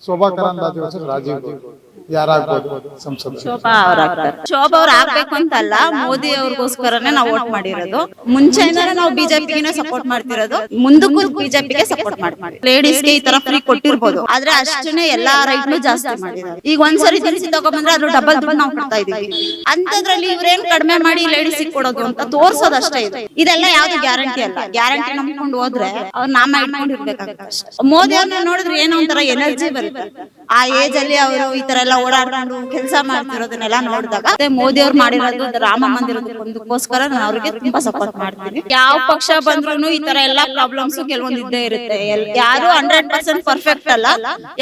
Shobha Karandlaje versus Rajiv Gowda ಯಾರಾಗ್ಬೋದು ಸಂಸದ? ಶೋಭಾ ಅವ್ರ ಆಗ್ಬೇಕು ಅಂತಲ್ಲ, ಮೋದಿ ಅವ್ರಿಗೋಸ್ಕರನೇ ನಾವು ವೋಟ್ ಮಾಡಿರೋದು. ಮುಂಚೆಯಿಂದಾನೆ ನಾವು ಬಿಜೆಪಿಗೆ ಸಪೋರ್ಟ್ ಮಾಡ್ತಿರೋದು, ಮುಂದಕ್ಕೂ ಬಿಜೆಪಿಗೆ ಸಪೋರ್ಟ್ ಮಾಡ್ತೀವಿ. ಲೇಡೀಸ್ಗೆ ಈ ತರ ಫ್ರೀ ಕೊಟ್ಟಿರ್ಬೋದು, ಆದ್ರೆ ಅಷ್ಟೇ ಎಲ್ಲಾ ರೈಟ್ನು ಜಾಸ್ತಿ ಮಾಡಿದ್ದಾರೆ. ಈಗ ಒಂದ್ಸರಿ ದಿನಸಿ ತಗೊಂಡ್ಬಂದ್ರೆ ಅದ್ರ ಡಬಲ್ ದುಡ್ಡು ನಾವು ಕೊಡ್ತಾ ಇದೀವಿ. ಅಂತದ್ರಲ್ಲಿ ಇವ್ರೇನ್ ಕಡಿಮೆ ಮಾಡಿ ಲೇಡೀಸ್ ಕೊಡೋದು ಅಂತ ತೋರ್ಸೋದಷ್ಟೇ ಇದೆ. ಇದೆಲ್ಲ ಯಾವ್ದು ಗ್ಯಾರಂಟಿ ಅಲ್ಲ. ಗ್ಯಾರಂಟಿ ನಂಬ್ಕೊಂಡು ಹೋದ್ರೆ ಅವ್ರು ನಾಮ ಇಟ್ಕೊಂಡಿರ್ಬೇಕಾಗುತ್ತೆ ಅಷ್ಟೇ. ಮೋದಿ ಅವ್ರನ್ನ ನೋಡಿದ್ರೆ ಏನೋ ಒಂಥರ ಎನರ್ಜಿ ಬರುತ್ತೆ. ಆ ಏಜ್ ಅಲ್ಲಿ ಅವರು ಈ ತರ ಎಲ್ಲ ಓಡಾಡ್ಕೊಂಡು ಕೆಲಸ ಮಾಡ್ತಿರೋದನ್ನೆಲ್ಲ ನೋಡಿದಾಗ ಮೋದಿ ಅವ್ರು ಮಾಡಿರೋದು ರಾಮ ಮಂದಿರದಕ್ಕೋಸ್ಕರ ನಾನು ಅವ್ರಿಗೆ ತುಂಬಾ ಸಪೋರ್ಟ್ ಮಾಡ್ತೀನಿ. ಯಾವ ಪಕ್ಷ ಬಂದ್ರು ಈ ತರ ಎಲ್ಲಾ ಪ್ರಾಬ್ಲಮ್ಸ್ ಕೆಲವೊಂದು ಇದ್ದೇ ಇರುತ್ತೆ. ಯಾರು 100% ಪರ್ಫೆಕ್ಟ್ ಅಲ್ಲ,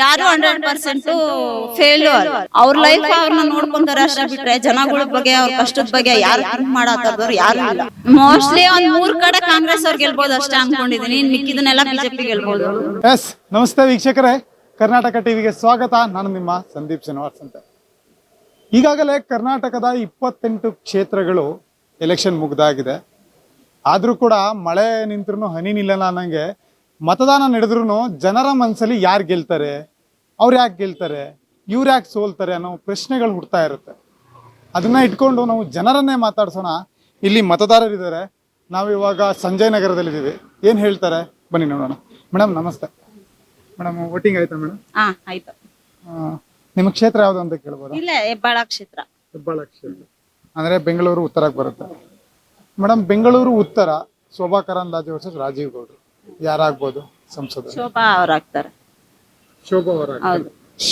ಯಾರು 100% ಫೇಲ್ಯೂರ್. ಅವ್ರ ಲೈಫ್ ಅವ್ರನ್ನ ನೋಡ್ಕೊಂತಾರೆ ಅಷ್ಟೇ ಬಿಟ್ರೆ ಜನಗಳ ಬಗ್ಗೆ ಅವ್ರ ಕಷ್ಟದ ಬಗ್ಗೆ ಯಾರು ಥಿಂಕ್ ಮಾಡತ್ತದವ್ರು ಯಾರು ಇಲ್ಲ. ಮೋಸ್ಟ್ಲಿ ಒಂದ್ 3 ಕಡೆ ಕಾಂಗ್ರೆಸ್ ಅವ್ರು ಗೆಲ್ಬಹುದು ಅಷ್ಟೇ ಅನ್ಕೊಂಡಿದೀನಿ. ಮಿಕ್ಕಿದನ್ನೆಲ್ಲ ಬಿಜೆಪಿ ಗೆಲ್ಬಹುದು. ಎಸ್, ನಮಸ್ತೆ ವೀಕ್ಷಕರೇ, ಕರ್ನಾಟಕ ಟಿವಿಗೆ ಸ್ವಾಗತ. ನಾನು ನಿಮ್ಮ ಸಂದೀಪ್ ಶ್ರೀನಿವಾಸ್ ಅಂತ. ಈಗಾಗಲೇ ಕರ್ನಾಟಕದ 28 ಕ್ಷೇತ್ರಗಳು ಎಲೆಕ್ಷನ್ ಮುಗ್ದಾಗಿದೆ. ಆದ್ರೂ ಕೂಡ ಮಳೆ ನಿಂತ್ರು ಹನಿ ನಿಲ್ಲಲ್ಲ ಅನ್ನಂಗೆ ಮತದಾನ ನಡೆದ್ರು ಜನರ ಮನಸ್ಸಲ್ಲಿ ಯಾರು ಗೆಲ್ತಾರೆ, ಅವ್ರು ಯಾಕೆ ಗೆಲ್ತಾರೆ, ಇವ್ರು ಯಾಕೆ ಸೋಲ್ತಾರೆ ಅನ್ನೋ ಪ್ರಶ್ನೆಗಳು ಹುಡ್ತಾ ಇರುತ್ತೆ. ಅದನ್ನ ಇಟ್ಕೊಂಡು ನಾವು ಜನರನ್ನೇ ಮಾತಾಡ್ಸೋಣ. ಇಲ್ಲಿ ಮತದಾರರಿದ್ದಾರೆ. ನಾವು ಇವಾಗ ಸಂಜಯ್ ನಗರದಲ್ಲಿದ್ದೀವಿ. ಏನು ಹೇಳ್ತಾರೆ ಬನ್ನಿ ನೋಡೋಣ. ಮೇಡಮ್ ನಮಸ್ತೆ. ಮೇಡಮ್ ವೋಟಿಂಗ್ ಆಯ್ತಾ ಮೇಡಮ್? ಆಯ್ತು. ನಿಮ್ಮ ಕ್ಷೇತ್ರ ಯಾವ್ದು ಅಂತ ಕೇಳ್ಬೋದು? ಇಲ್ಲ, ಹೆಬ್ಬಾಳ ಕ್ಷೇತ್ರ. ಹೆಬ್ಬಾಳ ಕ್ಷೇತ್ರ ಅಂದ್ರೆ ಬೆಂಗಳೂರು ಉತ್ತರಕ್ಕೆ ಬರುತ್ತೆ. ಮೇಡಮ್, ಬೆಂಗಳೂರು ಉತ್ತರ ಶೋಭಾ ಕರಂದ್ಲಾಜೆ ವರ್ಸಸ್ ರಾಜೀವ್ ಗೌಡ ಯಾರಾಗ್ಬೋದು ಸಂಸದ? ಶೋಭಾ ಅವ್ರಾಗ್ತಾರೆ. ಶೋಭಾ ಅವರ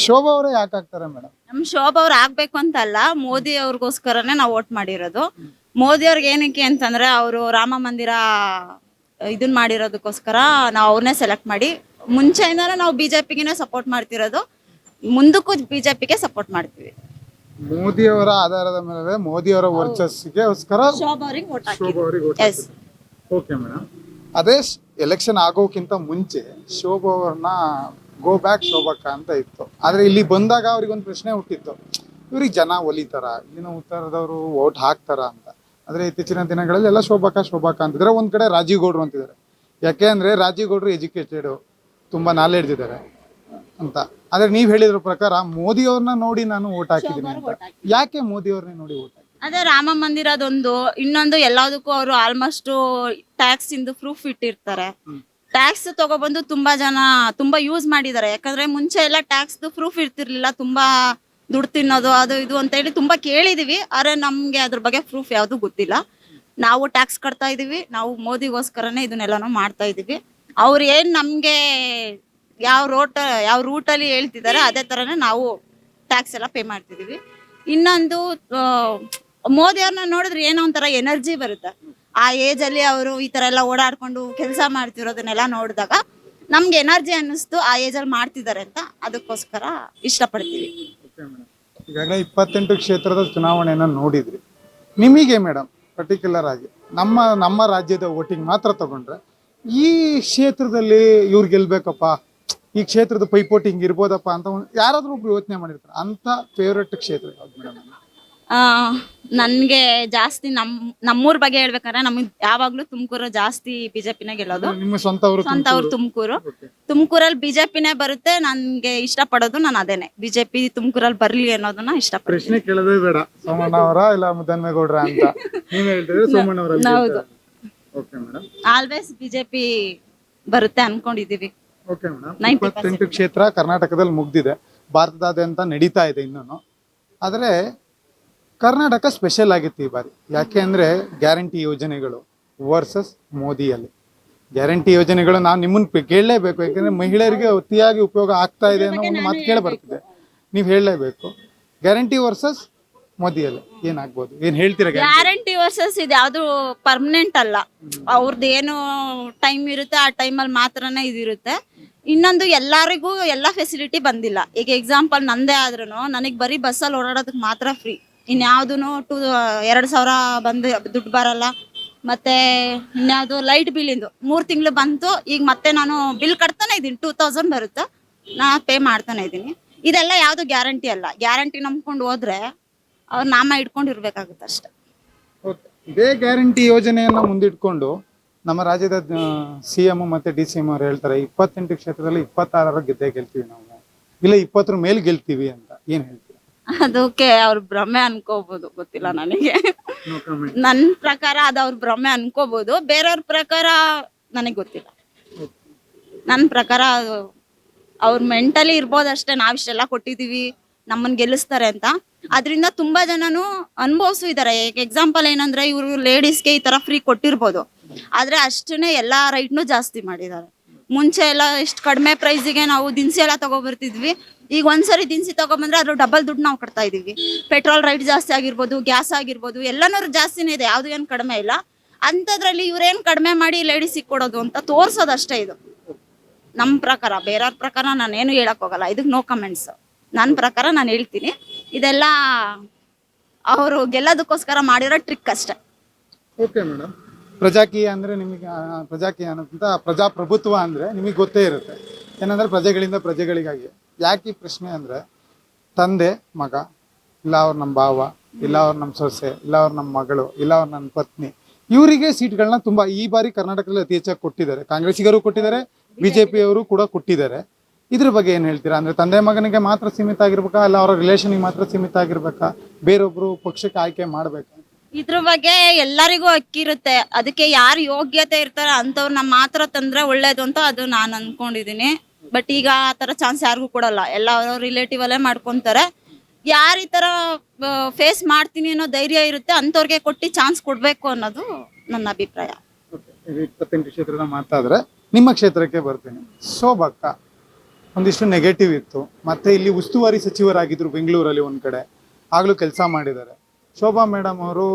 ಶೋಭಾ ಅವರೇ ಯಾಕೆ ಆಗ್ತಾರೆ ಮೇಡಮ್? ನಮ್ ಶೋಭಾ ಅವ್ರ ಆಗ್ಬೇಕು ಅಂತಲ್ಲ, ಮೋದಿ ಅವ್ರಿಗೋಸ್ಕರನೇ ನಾವು ವೋಟ್ ಮಾಡಿರೋದು. ಮೋದಿ ಅವ್ರಿಗೆ ಏನಕ್ಕೆ ಅಂತಂದ್ರೆ ಅವರು ರಾಮ ಮಂದಿರ ಇದನ್ ಮಾಡಿರೋದಕ್ಕೋಸ್ಕರ ನಾವು ಅವ್ರನ್ನೇ ಸೆಲೆಕ್ಟ್ ಮಾಡಿ, ಮುಂಚೆಯಿಂದಾನು ನಾವು ಬಿಜೆಪಿಗೆ ಸಪೋರ್ಟ್ ಮಾಡ್ತಿರೋದು, ಮುಂದಕ್ಕೂ ಬಿಜೆಪಿಗೆ ಸಪೋರ್ಟ್ ಮಾಡ್ತೀವಿ. ಮೋದಿ ಅವರ ಆಧಾರದ ಮೇಲೆ ಮೋದಿ ಅವರ ವರ್ಚಸ್ಸಿಗೋಸ್ಕರ ಶೋಭಾ ಅವ್ರಿಗೆ ವೋಟ್ ಶೋಭಾ ಅವರಿಗೆ ಎಸ್. Okay madam. ಅದೇ ಎಲೆಕ್ಷನ್ ಆಗೋಕ್ಕಿಂತ ಮುಂಚೆ ಶೋಭಾ ಅವ್ರನ್ನ ಗೋ ಬ್ಯಾಕ್ ಶೋಭಕ್ಕ ಅಂತ ಇತ್ತು. ಆದ್ರೆ ಇಲ್ಲಿ ಬಂದಾಗ ಅವ್ರಿಗೆ ಒಂದು ಪ್ರಶ್ನೆ ಹುಟ್ಟಿತ್ತು, ಇವ್ರಿಗೆ ಜನ ಒಲಿತಾರ, ಇಲ್ಲಿನ ಉತ್ತರದವರು ವೋಟ್ ಹಾಕ್ತಾರ ಅಂತ. ಆದ್ರೆ ಇತ್ತೀಚಿನ ದಿನಗಳಲ್ಲಿ ಎಲ್ಲ ಶೋಭಕ್ಕ ಅಂತಿದ್ರೆ. ಒಂದ್ ಕಡೆ ರಾಜೀವ್ ಗೌಡ್ರು ಅಂತಿದ್ದಾರೆ. ಯಾಕೆ ಅಂದ್ರೆ ರಾಜೀವ್ ಗೌಡ್ರು ಎಜುಕೇಟೆಡ್, ತುಂಬಾ ನಾಲೆಡ್ಜ್ ಇದ್ದಾರೆ ಅಂತ. ಆದ್ರೆ ನೀವ್ ಹೇಳಿದ್ರ ಪ್ರಕಾರ ಮೋದಿ ಅವ್ರನ್ನ ನೋಡಿ ನಾನು ವೋಟ್ ಹಾಕಿದ್ದೀನಿ ಅಂತ. ಯಾಕೆ ಮೋದಿ ಅವ್ರನ್ನ ನೋಡಿ ವೋಟ್ ಹಾಕಿ? ಅದೇ ರಾಮ ಮಂದಿರದೊಂದು, ಇನ್ನೊಂದು ಎಲ್ಲದಕ್ಕೂ ಅವರು ಆಲ್ಮೋಸ್ಟ್ ಟ್ಯಾಕ್ಸ್ ಇಂದು ಪ್ರೂಫ್ ಇಟ್ಟಿರ್ತಾರೆ. ಟ್ಯಾಕ್ಸ್ ತಗೊಬಂದು ತುಂಬಾ ಜನ ತುಂಬಾ ಯೂಸ್ ಮಾಡಿದ್ದಾರೆ. ಯಾಕಂದ್ರೆ ಮುಂಚೆ ಎಲ್ಲ ಟ್ಯಾಕ್ಸ್ ಪ್ರೂಫ್ ಇರ್ತಿರ್ಲಿಲ್ಲ, ತುಂಬಾ ದುಡ್ಡು ತಿನ್ನೋದು ಅದು ಇದು ಅಂತ ಹೇಳಿ ತುಂಬಾ ಕೇಳಿದೀವಿ. ಆದ್ರೆ ನಮ್ಗೆ ಅದ್ರ ಬಗ್ಗೆ ಪ್ರೂಫ್ ಯಾವ್ದು ಗೊತ್ತಿಲ್ಲ. ನಾವು ಟ್ಯಾಕ್ಸ್ ಕಟ್ತಾ ಇದೀವಿ, ನಾವು ಮೋದಿಗೋಸ್ಕರನೇ ಇದನ್ನೆಲ್ಲಾನು ಮಾಡ್ತಾ ಇದೀವಿ. ಅವ್ರು ಏನ್ ನಮ್ಗೆ ಯಾವ ರೂಟಲ್ಲಿ ಹೇಳ್ತಿದ್ದಾರೆ ಅದೇ ತರನೇ ನಾವು ಟ್ಯಾಕ್ಸ್ ಎಲ್ಲ ಪೇ ಮಾಡ್ತಿದೀವಿ. ಇನ್ನೊಂದು ಮೋದಿ ಅವ್ರನ್ನ ನೋಡಿದ್ರೆ ಏನೋ ಒಂಥರ ಎನರ್ಜಿ ಬರುತ್ತೆ. ಆ ಏಜ್ ಅಲ್ಲಿ ಅವರು ಈ ತರ ಎಲ್ಲ ಓಡಾಡ್ಕೊಂಡು ಕೆಲಸ ಮಾಡ್ತಿರೋದನ್ನೆಲ್ಲ ನೋಡಿದಾಗ ನಮ್ಗೆ ಎನರ್ಜಿ ಅನ್ನಿಸ್ತು, ಆ ಏಜ್ ಅಲ್ಲಿ ಮಾಡ್ತಿದ್ದಾರೆ ಅಂತ. ಅದಕ್ಕೋಸ್ಕರ ಇಷ್ಟಪಡ್ತೀವಿ. ಈಗಾಗಲೇ 28 ಕ್ಷೇತ್ರದ ಚುನಾವಣೆಯನ್ನ ನೋಡಿದ್ರಿ. ನಿಮಗೆ ಮೇಡಮ್ ಪರ್ಟಿಕ್ಯುಲರ್ ಆಗಿ ನಮ್ಮ ರಾಜ್ಯದ ವೋಟಿಂಗ್ ಮಾತ್ರ ತಗೊಂಡ್ರೆ ಈ ಕ್ಷೇತ್ರದಲ್ಲಿ ಇವ್ರು ಗೆಲ್ಬೇಕಪ್ಪ, ಈ ಕ್ಷೇತ್ರದ ಪೈಪೋಟಿ ಹಿಂಗ್ ಇರ್ಬೋದಪ್ಪ ಅಂತ ಯಾರಾದ್ರೂ ಒಬ್ರು ಯೋಚನೆ ಮಾಡಿರ್ತಾರೆ ಅಂತ ಫೇವ್ರೆಟ್ ಕ್ಷೇತ್ರ ಯಾವ್ದು ಮೇಡಮ್? ನನ್ಗೆ ಜಾಸ್ತಿ ನಮ್ಮೂರ್ ಬಗ್ಗೆ ಹೇಳ್ಬೇಕಂದ್ರೆ ನಮಗ್ ಯಾವಾಗ್ಲೂ ತುಮಕೂರು ಜಾಸ್ತಿ ಬಿಜೆಪಿನೇ ಗೆಲ್ಲೋದು. ನಿಮ್ಮ ಸ್ವಂತ ಊರು ತುಮಕೂರಲ್ಲಿ ಬಿಜೆಪಿನೇ ಬರುತ್ತೆ. ನನ್ಗೆ ಇಷ್ಟ ಪಡೋದು ನಾನು ಅದೇನೆ, ಬಿಜೆಪಿ ತುಮಕೂರಲ್ಲಿ ಬರ್ಲಿ ಅನ್ನೋದನ್ನ ಇಷ್ಟಪಡ್ತೀನಿ. ಪ್ರಶ್ನೆ ಕೇಳೋದೇ ಬೇಡ, ಸೋಮಣ್ಣ ಅವರ ಇಲ್ಲ ಮುದ್ದನ್ಮೇಗೌಡ್ರ ಅಂತ ನೀವ್ ಹೇಳ್ತಿದ್ರೆ ಸೋಮಣ್ಣ ಅವರ. ಹೌದು, ಓಕೆ ಮೇಡಮ್. ಆಲ್ವೇಸ್ ಬಿಜೆಪಿ ಬರುತ್ತೆ ಅನ್ಕೊಂಡಿದೀವಿ. Okay madam. 28 ಕ್ಷೇತ್ರ ಕರ್ನಾಟಕದಲ್ಲಿ ಮುಗ್ದಿದೆ, ಭಾರತದಾದ್ಯಂತ ನಡೀತಾ ಇದೆ ಇನ್ನೂ. ಆದ್ರೆ ಕರ್ನಾಟಕ ಸ್ಪೆಷಲ್ ಆಗಿತ್ತು ಈ ಬಾರಿ. ಯಾಕೆ ಅಂದ್ರೆ ಗ್ಯಾರಂಟಿ ಯೋಜನೆಗಳು ವರ್ಸಸ್ ಮೋದಿಯಲ್ಲಿ. ಗ್ಯಾರಂಟಿ ಯೋಜನೆಗಳು ನಾವು ನಿಮ್ಮನ್ನ ಕೇಳಲೇಬೇಕು, ಯಾಕಂದ್ರೆ ಮಹಿಳೆಯರಿಗೆ ಅತಿಯಾಗಿ ಉಪಯೋಗ ಆಗ್ತಾ ಇದೆ ಅನ್ನೋ ಒಂದು ಮಾತು ಕೇಳಿ ಬರ್ತಿದೆ. ನೀವು ಹೇಳಲೇಬೇಕು. ಗ್ಯಾರಂಟಿ ವರ್ಸಸ್ ಮೋದಿಯಲ್ಲಿ ಏನಾಗ್ಬೋದು, ಏನ್ ಹೇಳ್ತೀರಾ? ಗ್ಯಾರಂಟಿ ವರ್ಸಸ್ ಇದು ಯಾವ್ದು ಪರ್ಮನೆಂಟ್ ಅಲ್ಲ. ಅವ್ರದ್ದು ಏನು ಟೈಮ್ ಇರುತ್ತೆ ಆ ಟೈಮಲ್ಲಿ ಮಾತ್ರನೇ ಇದಿರುತ್ತೆ. ಇನ್ನೊಂದು ಎಲ್ಲರಿಗೂ ಎಲ್ಲ ಫೆಸಿಲಿಟಿ ಬಂದಿಲ್ಲ. ಈಗ ಎಕ್ಸಾಂಪಲ್ ನಂದೇ ಆದ್ರೂ ನನಗೆ ಬರೀ ಬಸ್ಸಲ್ಲಿ ಓಡಾಡೋದಕ್ಕೆ ಮಾತ್ರ ಫ್ರೀ, ಇನ್ಯಾವ್ದು 2,000 ಬಂದು ದುಡ್ಡು ಬರಲ್ಲ. ಮತ್ತೆ ಇನ್ಯಾವುದು ಲೈಟ್ ಬಿಲ್ಲಿಂದು 3 ತಿಂಗಳು ಬಂತು. ಈಗ ಮತ್ತೆ ನಾನು ಬಿಲ್ ಕಟ್ತಾನೆ ಇದ್ದೀನಿ, 2,000 ಬರುತ್ತೆ, ನಾ ಪೇ ಮಾಡ್ತಾನೆ ಇದ್ದೀನಿ. ಇದೆಲ್ಲ ಯಾವ್ದು ಗ್ಯಾರಂಟಿ ಅಲ್ಲ. ಗ್ಯಾರಂಟಿ ನಂಬ್ಕೊಂಡು ಹೋದ್ರೆ ಅವ್ರು ನಾಮ ಇಟ್ಕೊಂಡಿರ್ಬೇಕಾಗುತ್ತೆ ಅಷ್ಟೇ. ಇದೇ ಗ್ಯಾರಂಟಿ ಯೋಜನೆಯನ್ನ ಮುಂದಿಟ್ಕೊಂಡು ನಮ್ಮ ರಾಜ್ಯದ CM ಮತ್ತೆ DCM ಅವ್ರು ಹೇಳ್ತಾರೆ 28 ಕ್ಷೇತ್ರದಲ್ಲಿ 26 ಗೆದ್ದೇ ಗೆಲ್ತೀವಿ ನಾವು. ಇಲ್ಲ 20 ಮೇಲೆ ಗೆಲ್ತೀವಿ ಅಂತ ಏನ್ ಹೇಳ್ತೀರಾ? ಅದಕ್ಕೆ ಅವ್ರ ಭ್ರಮೆ ಅನ್ಕೋಬಹುದು, ಗೊತ್ತಿಲ್ಲ ನನಗೆ. ನನ್ ಪ್ರಕಾರ ಅದು ಅವ್ರ ಭ್ರಮೆ ಅನ್ಕೋಬಹುದು, ಬೇರೆಯವ್ರ ಪ್ರಕಾರ ನನಗ್ ಗೊತ್ತಿಲ್ಲ. ನನ್ ಪ್ರಕಾರ ಅವ್ರ ಮೆಂಟಲಿ ಇರ್ಬೋದಷ್ಟೇ, ನಾವ್ ಇಷ್ಟೆಲ್ಲ ಕೊಟ್ಟಿದೀವಿ ನಮ್ಮನ್ ಗೆಲ್ಲಿಸ್ತಾರೆ ಅಂತ. ಅದರಿಂದ ತುಂಬಾ ಜನನು ಅನುಭವಿಸು ಇದಾರೆ. ಎಕ್ಸಾಂಪಲ್ ಏನಂದ್ರೆ, ಇವ್ರು ಲೇಡೀಸ್ಗೆ ಈ ತರ ಫ್ರೀ ಕೊಟ್ಟಿರ್ಬೋದು, ಆದ್ರೆ ಅಷ್ಟನ್ನೇ ಎಲ್ಲಾ ರೈಟ್ನು ಜಾಸ್ತಿ ಮಾಡಿದ್ದಾರೆ. ಮುಂಚೆ ಎಲ್ಲ ಇಷ್ಟು ಕಡಿಮೆ ಪ್ರೈಸಿಗೆ ನಾವು ದಿನಸಿ ಎಲ್ಲ ತಗೊಬರ್ತಿದ್ವಿ. ಈಗ ಒಂದ್ಸರಿ ದಿನಸಿ ತಗೊಬಂದ್ರೆ ಅದ್ರ ಡಬಲ್ ದುಡ್ಡು ನಾವು ಕಟ್ತಾ ಇದೀವಿ. ಪೆಟ್ರೋಲ್ ರೈಟ್ ಜಾಸ್ತಿ ಆಗಿರ್ಬೋದು, ಗ್ಯಾಸ್ ಆಗಿರ್ಬೋದು, ಎಲ್ಲಾನು ಜಾಸ್ತಿನೇ ಇದೆ, ಯಾವ್ದು ಏನ್ ಕಡಿಮೆ ಇಲ್ಲ. ಅಂತದ್ರಲ್ಲಿ ಇವ್ರೇನ್ ಕಡಿಮೆ ಮಾಡಿ ಲೇಡೀಸಿಗೆ ಕೊಡೋದು ಅಂತ ತೋರ್ಸೋದಷ್ಟೇ ಇದು ನಮ್ ಪ್ರಕಾರ. ಬೇರೆಯವ್ರ ಪ್ರಕಾರ ನಾನೇನು ಹೇಳಕ್ ಹೋಗಲ್ಲ, ಇದಕ್ ನೋ ಕಮೆಂಟ್ಸ್. ನನ್ನ ಪ್ರಕಾರ ನಾನು ಹೇಳ್ತೀನಿ, ಇದೆಲ್ಲ ಅವರು ಗೆಲ್ಲೋದಕ್ಕೋಸ್ಕರ ಮಾಡಿರೋ ಟ್ರಿಕ್ ಅಷ್ಟೇ. ಓಕೆ ಮೇಡಮ್, ಪ್ರಜಾಕೀಯ ಅಂದ್ರೆ ನಿಮಗೆ ಪ್ರಜಾಕೀಯ ಅನ್ನೋಕ್ಕಿಂತ ಪ್ರಜಾಪ್ರಭುತ್ವ ಅಂದ್ರೆ ನಿಮಗೆ ಗೊತ್ತೇ ಇರುತ್ತೆ. ಏನಂದ್ರೆ ಪ್ರಜೆಗಳಿಂದ ಪ್ರಜೆಗಳಿಗಾಗಿ. ಯಾಕೆ ಈ ಪ್ರಶ್ನೆ ಅಂದ್ರೆ, ತಂದೆ ಮಗ, ಇಲ್ಲ ಅವ್ರು ನಮ್ಮ ಭಾವ, ಇಲ್ಲ ಅವ್ರು ನಮ್ಮ ಸೊಸೆ, ಇಲ್ಲ ಅವ್ರು ನಮ್ಮ ಮಗಳು, ಇಲ್ಲ ಅವ್ರು ನನ್ನ ಪತ್ನಿ, ಇವರಿಗೆ ಸೀಟ್ಗಳನ್ನ ತುಂಬಾ ಈ ಬಾರಿ ಕರ್ನಾಟಕದಲ್ಲಿ ಅತಿ ಹೆಚ್ಚಾಗಿ ಕೊಟ್ಟಿದ್ದಾರೆ. ಕಾಂಗ್ರೆಸ್ಸಿಗರು ಕೊಟ್ಟಿದ್ದಾರೆ, ಬಿಜೆಪಿಯವರು ಕೂಡ ಕೊಟ್ಟಿದ್ದಾರೆ. ಇದ್ರ ಬಗ್ಗೆ ಏನ್ ಹೇಳ್ತೀರಾ? ಅಂದ್ರೆ ತಂದೆ ಮಗನಿಗೆ ಮಾತ್ರ ಸೀಮಿತ ಆಗಿರ್ಬೇಕಾ, ಅಲ್ಲ ಅವರ ರಿಲೇಷನ್ಗೆ ಮಾತ್ರ ಸೀಮಿತ ಆಗಿರ್ಬೇಕಾ, ಬೇರೊಬ್ರು ಪಕ್ಷಕ್ಕೆ ಆಯ್ಕೆ ಮಾಡ್ಬೇಕಾ? ಇದ್ರ ಬಗ್ಗೆ ಎಲ್ಲರಿಗೂ ಅಕ್ಕಿರುತ್ತೆ. ಅದಕ್ಕೆ ಯಾರು ಯೋಗ್ಯತೆ ಇರ್ತಾರ ಅಂತವ್ರನ್ನ ಮಾತ್ರ ತಂದ್ರೆ ಒಳ್ಳೇದು ಅಂತ ಅದು ನಾನು ಅನ್ಕೊಂಡಿದೀನಿ. ಬಟ್ ಈಗ ಆ ತರ ಚಾನ್ಸ್ ಯಾರಿಗೂ ಕೊಡಲ್ಲ, ಎಲ್ಲ ಅವ್ರ ರಿಲೇಟಿವ್ ಅಲ್ಲೇ ಮಾಡ್ಕೊಂತಾರೆ. ಯಾರು ಈ ತರ ಫೇಸ್ ಮಾಡ್ತೀನಿ ಅನ್ನೋ ಧೈರ್ಯ ಇರುತ್ತೆ ಅಂತವ್ರಿಗೆ ಕೊಟ್ಟು ಚಾನ್ಸ್ ಕೊಡ್ಬೇಕು ಅನ್ನೋದು ನನ್ನ ಅಭಿಪ್ರಾಯ. 28 ಕ್ಷೇತ್ರದ ಮಾತಾದ್ರೆ ನಿಮ್ಮ ಕ್ಷೇತ್ರಕ್ಕೆ ಬರ್ತೀನಿ. ಶೋಭಕ್ಕ ಒಂದಿಷ್ಟು ನೆಗೆಟಿವ್ ಇತ್ತು, ಮತ್ತೆ ಇಲ್ಲಿ ಉಸ್ತುವಾರಿ ಸಚಿವರಾಗಿದ್ರು ಬೆಂಗಳೂರಲ್ಲಿ ಒಂದ್ ಕಡೆ, ಆಗ್ಲೂ ಕೆಲಸ ಮಾಡಿದ್ದಾರೆ. ಶೋಭಾ ಮೇಡಮ್ ಅವರು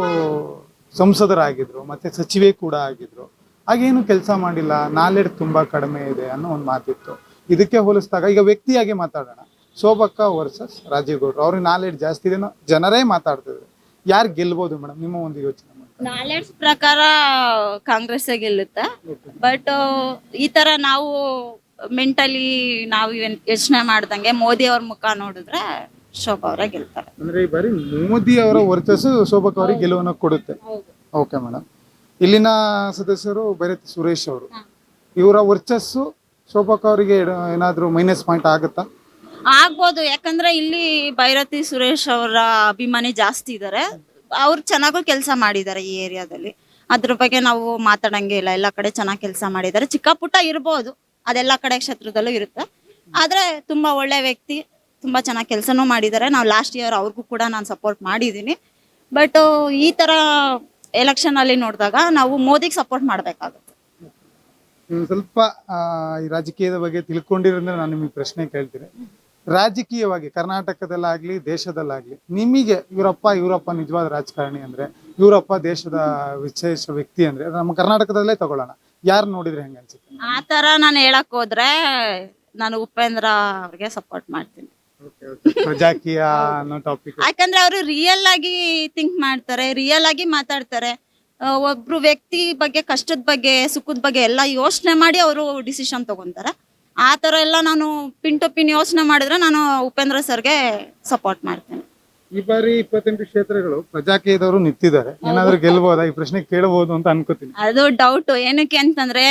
ಸಂಸದರಾಗಿದ್ರು, ಮತ್ತೆ ಸಚಿವೆ ಕೂಡ ಆಗಿದ್ರು, ಹಾಗೇನು ಕೆಲಸ ಮಾಡಿಲ್ಲ, ನಾಲೆಡ್ಜ್ ತುಂಬಾ ಕಡಿಮೆ ಇದೆ ಅನ್ನೋ ಒಂದು ಮಾತಿತ್ತು. ಇದಕ್ಕೆ ಹೋಲಿಸಿದಾಗ ಈಗ ವ್ಯಕ್ತಿಯಾಗಿ ಮಾತಾಡೋಣ, ಶೋಭಕ್ಕ ವರ್ಸಸ್ ರಾಜೀವ್ ಗೌಡ್ರು, ಅವ್ರಿಗೆ ನಾಲೆಡ್ಜ್ ಜಾಸ್ತಿ ಇದೆ, ಜನರೇ ಮಾತಾಡ್ತಿದ್ರು. ಯಾರು ಗೆಲ್ಬಹುದು ಮೇಡಮ್ ನಿಮ್ಮ ಒಂದು ಯೋಚನೆ? ನಾಲೆಡ್ಜ್ ಪ್ರಕಾರ ಕಾಂಗ್ರೆಸ್ ಗೆಲ್ಲುತ್ತೆ. ಬಟ್ ಈ ತರ ನಾವು ಮೆಂಟಲಿ ನಾವು ಯೋಚನೆ ಮಾಡ್ದಂಗೆ ಮೋದಿ ಅವ್ರ ಮುಖ ನೋಡಿದ್ರೆ ಶೋಭಾ ಅವರೇ ಗೆಲ್ತಾರೆ. ಅಂದ್ರೆ ಈ ಬಾರಿ ಮೋದಿ ಅವರ ವರ್ಚಸ್ಸು ಶೋಭಾ ಅವರಿಗೆ ಗೆಲುವನ್ನು ಕೊಡುತ್ತೆ. ಓಕೆ ಮೇಡಮ್, ಇಲ್ಲಿನ ಸದಸ್ಯರು ಭೈರತಿ ಸುರೇಶ್ ಅವರು, ಇವರ ವರ್ಚಸ್ಸು ಶೋಭಾ ಅವರಿಗೆ ಏನಾದ್ರು ಮೈನಸ್ ಪಾಯಿಂಟ್ ಆಗುತ್ತಾ? ಆಗ್ಬೋದು, ಯಾಕಂದ್ರೆ ಇಲ್ಲಿ ಭೈರತಿ ಸುರೇಶ್ ಅವರ ಅಭಿಮಾನಿ ಜಾಸ್ತಿ ಇದ್ದಾರೆ. ಅವ್ರು ಚೆನ್ನಾಗೂ ಕೆಲಸ ಮಾಡಿದ್ದಾರೆ ಈ ಏರಿಯಾದಲ್ಲಿ, ಅದ್ರ ಬಗ್ಗೆ ನಾವು ಮಾತಾಡಂಗೆ ಇಲ್ಲ. ಎಲ್ಲ ಕಡೆ ಚೆನ್ನಾಗಿ ಕೆಲಸ ಮಾಡಿದ್ದಾರೆ. ಚಿಕ್ಕ ಪುಟ್ಟ ಇರ್ಬೋದು, ಅದೆಲ್ಲ ಕಡೆ ಕ್ಷೇತ್ರದಲ್ಲೂ ಇರುತ್ತೆ. ಆದ್ರೆ ತುಂಬಾ ಒಳ್ಳೆ ವ್ಯಕ್ತಿ, ತುಂಬಾ ಚೆನ್ನಾಗಿ ಕೆಲಸನೂ ಮಾಡಿದ್ದಾರೆ. ನಾವು ಲಾಸ್ಟ್ ಇಯರ್ ಅವ್ರಿಗೂ ಕೂಡ ನಾನು ಸಪೋರ್ಟ್ ಮಾಡಿದ್ದೀನಿ. ಬಟ್ ಈ ತರ ಎಲೆಕ್ಷನ್ ಅಲ್ಲಿ ನೋಡಿದಾಗ ನಾವು ಮೋದಿಗೆ ಸಪೋರ್ಟ್ ಮಾಡ್ಬೇಕಾಗುತ್ತೆ. ಸ್ವಲ್ಪ ಈ ರಾಜಕೀಯದ ಬಗ್ಗೆ ತಿಳ್ಕೊಂಡಿರೋದ್ರೆ ನಾನು ನಿಮಗೆ ಪ್ರಶ್ನೆ ಕೇಳ್ತೀನಿ. ರಾಜಕೀಯವಾಗಿ ಕರ್ನಾಟಕದಲ್ಲಾಗ್ಲಿ ದೇಶದಲ್ಲಾಗ್ಲಿ ನಿಮಗೆ ಇವರಪ್ಪ ನಿಜವಾದ ರಾಜಕಾರಣಿ ಅಂದ್ರೆ, ಇವರಪ್ಪ ದೇಶದ ವಿಶೇಷ ವ್ಯಕ್ತಿ ಅಂದ್ರೆ, ನಮ್ಮ ಕರ್ನಾಟಕದಲ್ಲೇ ತಗೊಳ್ಳೋಣ, ಯಾರು ನೋಡಿದ್ರೆ ಹೆಂಗ ಅನ್ಸುತ್ತೆ? ಆ ತರ ನಾನು ಹೇಳಕ್ ಹೋದ್ರೆ ನಾನು ಉಪೇಂದ್ರ ಅವ್ರಿಗೆ ಸಪೋರ್ಟ್ ಮಾಡ್ತೀನಿ. ಪ್ರಜಾಕೀಯ ಅನ್ನೋ ಟಾಪಿಕ್, ಯಾಕಂದ್ರೆ ಅವರು ರಿಯಲ್ ಆಗಿ ಥಿಂಕ್ ಮಾಡ್ತಾರೆ, ರಿಯಲ್ ಆಗಿ ಮಾತಾಡ್ತಾರೆ. ಒಬ್ರು ವ್ಯಕ್ತಿ ಬಗ್ಗೆ, ಕಷ್ಟದ ಬಗ್ಗೆ, ಸುಖದ ಬಗ್ಗೆ ಎಲ್ಲ ಯೋಚನೆ ಮಾಡಿ ಅವರು ಡಿಸಿಷನ್ ತಗೊಂತಾರೆ. ಆ ತರ ಎಲ್ಲ ನಾನು ಪಿನ್ ಟು ಪಿನ್ ಯೋಚನೆ ಮಾಡಿದ್ರೆ ನಾನು ಉಪೇಂದ್ರ ಸರ್ಗೆ ಸಪೋರ್ಟ್ ಮಾಡ್ತೇನೆ. ಈ ಬಾರಿ 28 ಕ್ಷೇತ್ರಗಳು ಪ್ರಜಾಕೀಯದವರು ನಿಂತಿದ್ದಾರೆ, ಏನಾದ್ರು ಗೆಲ್ಬಹುದಾ? ಈ ಪ್ರಶ್ನೆ ಕೇಳಬಹುದು ಅಂತ ಅನ್ಕೋತೀನಿ. ಅದು ಡೌಟ್. ಏನಕ್ಕೆ ಅಂತಂದ್ರೆ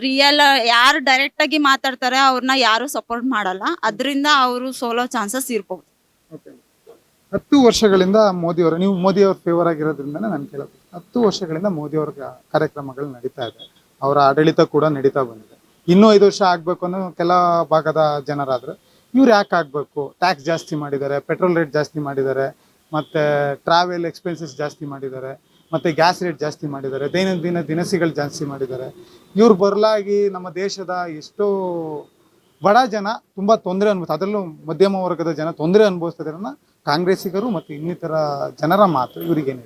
ರಿಯಲ್ ಯಾರು ಡೈರೆಕ್ಟ್ ಆಗಿ ಮಾತಾಡ್ತಾರೆ ಅವ್ರನ್ನ ಯಾರು ಸಪೋರ್ಟ್ ಮಾಡಲ್ಲ, ಅದರಿಂದ ಅವರು ಸೋಲೋ ಚಾನ್ಸಸ್ ಇರ್ಬಹುದು. 10 ವರ್ಷಗಳಿಂದ ಮೋದಿ ಅವರು, ನೀವು ಮೋದಿ ಅವ್ರ ಫೇವರ್ ಆಗಿರೋದ್ರಿಂದ ನಾನು ಕೇಳಬಹುದು, 10 ವರ್ಷಗಳಿಂದ ಮೋದಿ ಅವ್ರ ಕಾರ್ಯಕ್ರಮಗಳು ನಡೀತಾ ಇದೆ, ಅವರ ಆಡಳಿತ ಕೂಡ ನಡೀತಾ ಬಂದಿದೆ. ಇನ್ನೂ 5 ವರ್ಷ ಆಗ್ಬೇಕು ಅನ್ನೋ ಕೆಲ ಭಾಗದ ಜನರಾದ್ರೆ, ಇವ್ರು ಯಾಕೆ ಆಗ್ಬೇಕು? ಟ್ಯಾಕ್ಸ್ ಜಾಸ್ತಿ ಮಾಡಿದ್ದಾರೆ, ಪೆಟ್ರೋಲ್ ರೇಟ್ ಜಾಸ್ತಿ ಮಾಡಿದ್ದಾರೆ, ಮತ್ತೆ ಟ್ರಾವೆಲ್ ಎಕ್ಸ್ಪೆನ್ಸಸ್ ಜಾಸ್ತಿ ಮಾಡಿದ್ದಾರೆ, ಮತ್ತೆ ಗ್ಯಾಸ್ ರೇಟ್ ಜಾಸ್ತಿ ಮಾಡಿದ್ದಾರೆ, ದೈನಂದಿನ ದಿನಸಿಗಳು ಜಾಸ್ತಿ ಮಾಡಿದ್ದಾರೆ. ಇವ್ರು ಬರಲಾಗಿ ನಮ್ಮ ದೇಶದ ಎಷ್ಟೋ ಬಡ ಜನ ತುಂಬಾ ತೊಂದರೆ ಅನ್ಬೋದು, ಅದರಲ್ಲೂ ಮಧ್ಯಮ ವರ್ಗದ ಜನ ತೊಂದರೆ ಅನುಭವಿಸ್ತಿದಾರನ್ನ ಕಾಂಗ್ರೆಸ್ಸಿಗರು ಮತ್ತೆ ಇನ್ನಿತರ ಜನರ ಮಾತು ಇವರಿಗೇನು?